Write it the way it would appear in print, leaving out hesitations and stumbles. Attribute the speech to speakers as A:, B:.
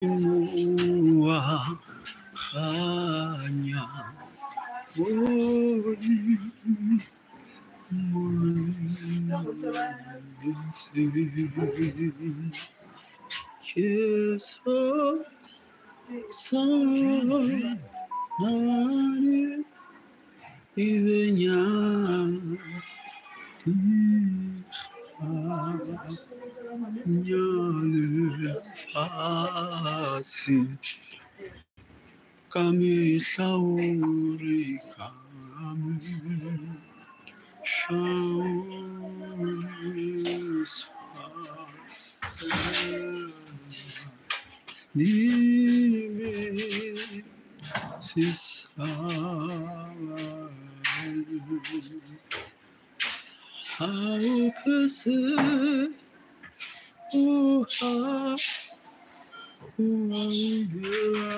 A: mua hanya Kiso sanani ivenya nyale pasi kami shauri kami shauri nime sisalu how pese uha uangela